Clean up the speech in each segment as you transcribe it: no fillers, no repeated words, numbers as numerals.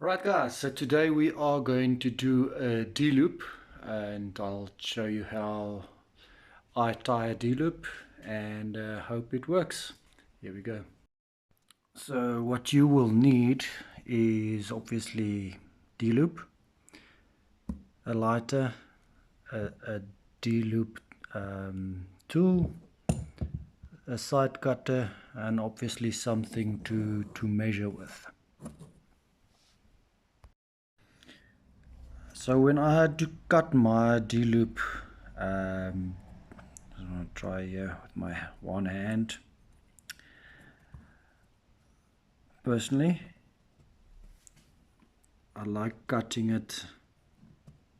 Alright guys, so today we are going to do a D-loop and I'll show you how I tie a D-loop and hope it works. Here we go. So what you will need is obviously D-loop, a lighter, a D-loop tool, a side cutter, and obviously something to measure with. So when I had to cut my D-loop, I'm going to try here with my one hand. Personally, I like cutting it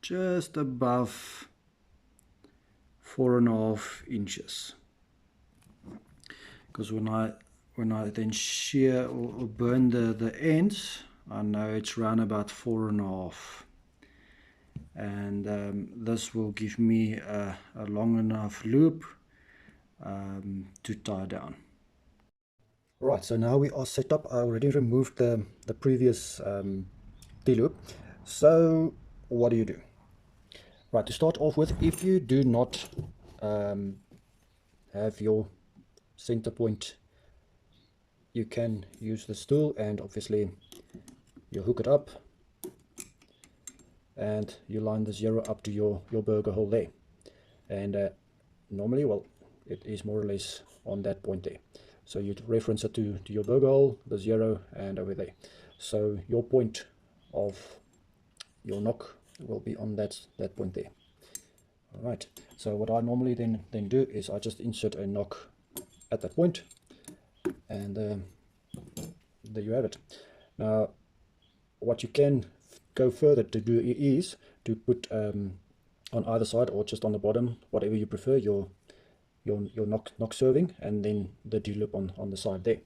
just above 4.5 inches, because when I then shear or burn the ends, I know it's around about 4.5. And this will give me a long enough loop to tie down. Right, so now we are set up. I already removed the previous D-loop. So what do you do? Right, to start off with, if you do not have your center point, you can use the stool and obviously you hook it up and you line the zero up to your burger hole there. And normally, well, it is more or less on that point there. So you'd reference it to your burger hole, the zero, and over there. So your point of your knock will be on that point there. All right. So what I normally then do is I just insert a knock at that point, and there you have it. Now, what you can go further to do is to put on either side or just on the bottom, whatever you prefer, your knock serving, and then the D-loop on the side there.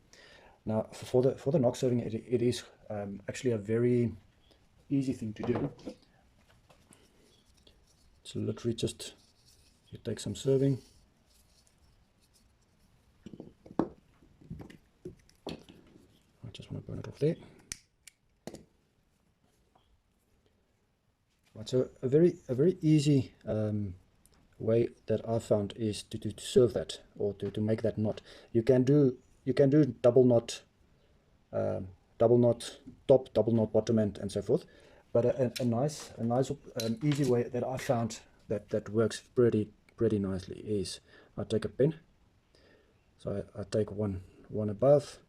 Now for the knock serving, it is actually a very easy thing to do. So literally just you take some serving, I just want to burn it off there. Right, so a very easy way that I found is to serve that, or to make that knot. You can do double knot top, double knot bottom, and so forth. But a nice easy way that I found that works pretty nicely is I take a pin. So I take one above,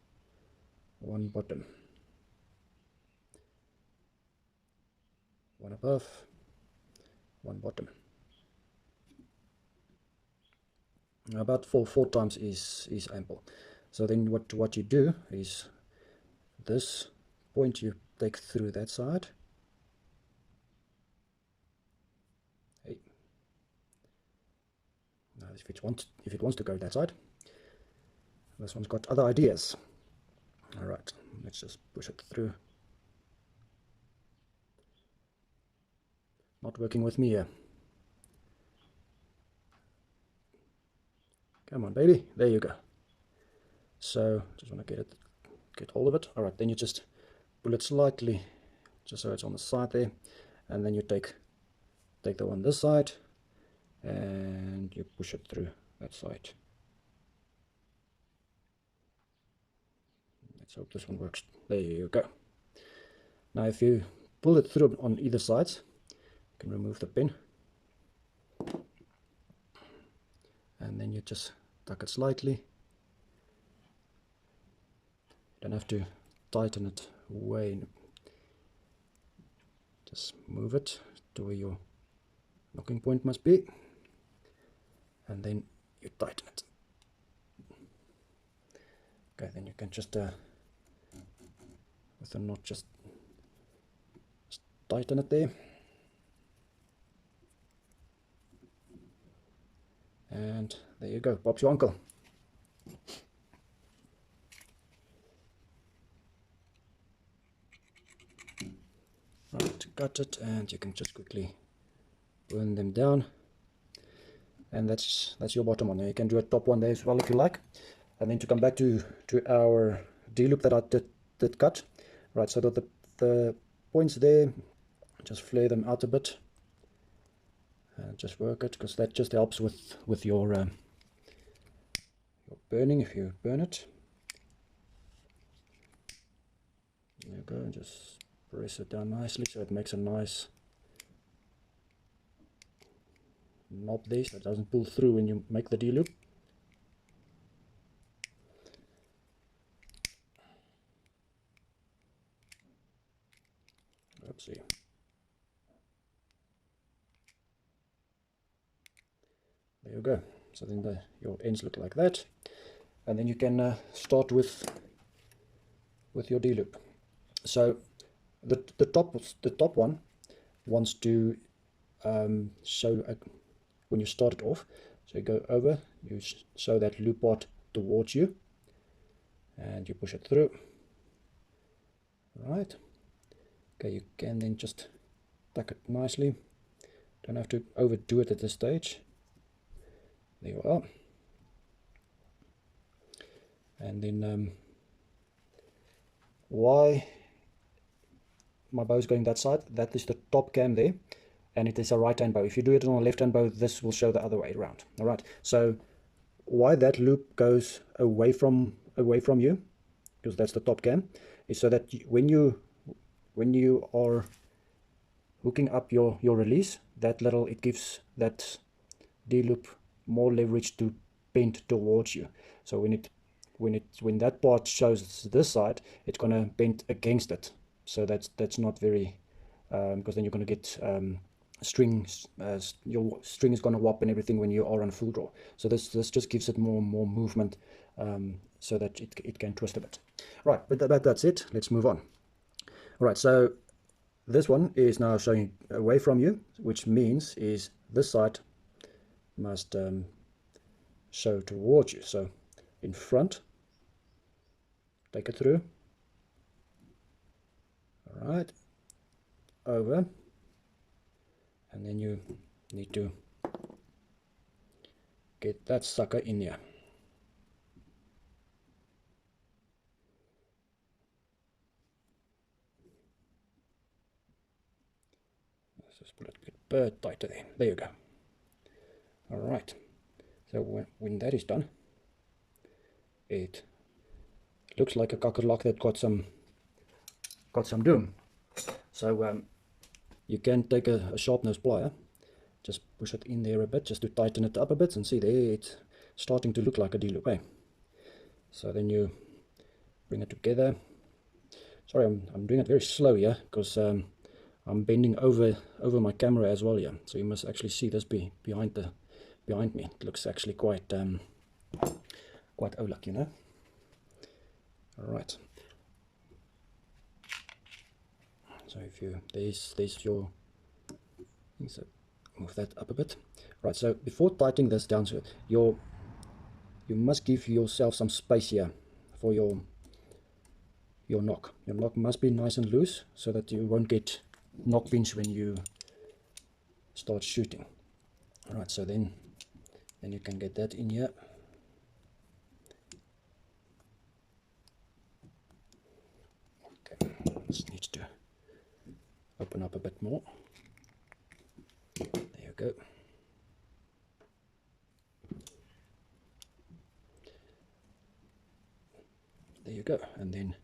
one bottom, one above, one bottom. About four times is ample. So then what you do is this point you take through that side. Hey. Now if it wants to go that side, this one's got other ideas. All right, let's just push it through. Not working with me here. Come on, baby. There you go. So just want to get hold of it. All right, then you just pull it slightly, just so it's on the side there, and then you take the one this side, and you push it through that side. Let's hope this one works. There you go. Now if you pull it through on either side, you can remove the pin, and then you just tuck it slightly. You don't have to tighten it way. Just move it to where your knocking point must be, and then you tighten it. Okay, then you can just with the knot just tighten it there, and there you go. Bob's your uncle. Right, cut it, and you can just quickly burn them down, and that's your bottom one. You can do a top one there as well if you like. And then to come back to our D-loop that I did cut, right? So that the points there, just flare them out a bit and just work it, because that just helps with your burning if you burn it. There you go, and just press it down nicely so it makes a nice knob there, so it doesn't pull through when you make the D-loop. Oopsie. There you go. So then your ends look like that, and then you can start with your D-loop. So the top one wants to show when you start it off. So you go over, you show that loop part towards you, and you push it through. Right. Okay, you can then just tuck it nicely. Don't have to overdo it at this stage. There you are. And then why my bow is going that side, that is the top cam there, and it is a right hand bow. If you do it on a left hand bow, this will show the other way around. All right, so why that loop goes away from you, because that's the top cam, is so that when you are hooking up your release, it gives that D loop more leverage to bend towards you. So when that part shows this side, it's going to bend against it. So that's not very, because then you're going to get strings, your string is going to whop and everything when you are on full draw. So this just gives it more movement, so that it can twist a bit. Right, but that's it. Let's move on. All right, so this one is now showing away from you, which means is this side must show towards you. So in front, take it through. All right, over, and then you need to get that sucker in here. Let's just put it a bit tighter there. There you go. All right, so when that is done, it looks like a cockalock that got some doom. So you can take a sharp nose plier, just push it in there a bit just to tighten it up a bit, and see there it's starting to look like a D-loop, eh? So then you bring it together. Sorry, I'm doing it very slow here, because I'm bending over my camera as well here, so you must actually see this behind me. It looks actually quite Olak, you know. All right. So if you there's your, so move that up a bit. Right. So before tightening this down, so you must give yourself some space here for your knock. Your knock must be nice and loose so that you won't get knock pinch when you start shooting. All right. So then you can get that in here. Okay. This needs to open up a bit more. There you go. There you go. And then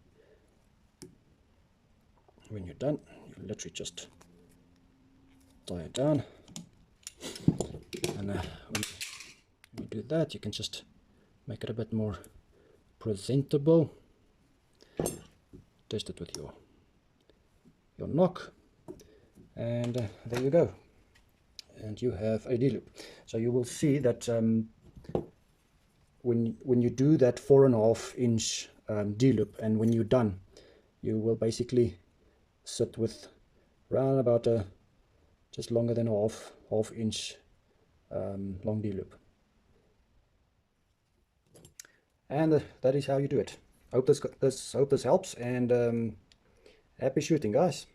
when you're done, you literally just tie it down. And when you do that, you can just make it a bit more presentable. Test it with your knock, and there you go, and you have a D-loop. So you will see that when you do that 4.5 inch D-loop, and when you're done, you will basically sit with around about just longer than half inch long D-loop. And that is how you do it. Hope this helps, and happy shooting, guys.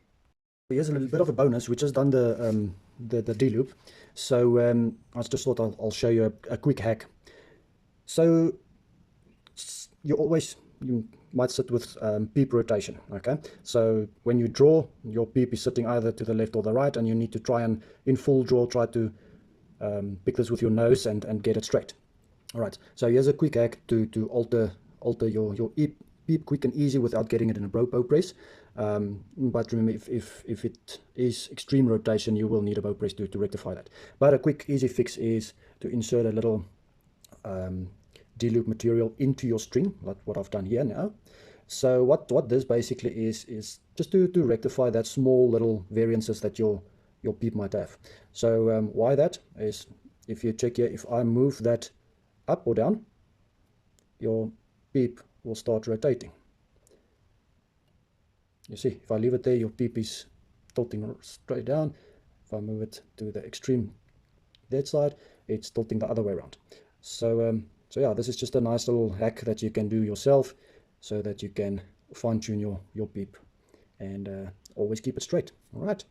Here's a little bit of a bonus. We just done the D-loop, so I just thought I'll show you a quick hack. So you might sit with peep rotation. Okay, so when you draw, your peep is sitting either to the left or the right, and you need to try and, in full draw, try to pick this with your nose and get it straight. All right, so here's a quick hack to alter your peep quick and easy without getting it in a bow press. But remember, if it is extreme rotation, you will need a bow press to rectify that. But a quick easy fix is to insert a little D-loop material into your string, like what I've done here now. So what this basically is just to rectify that small little variances that your peep might have. So why that is, if you check here, if I move that up or down, your peep will start rotating. You see, if I leave it there, your peep is tilting straight down. If I move it to the extreme that side, it's tilting the other way around. So so yeah, this is just a nice little hack that you can do yourself, so that you can fine-tune your peep and always keep it straight. All right.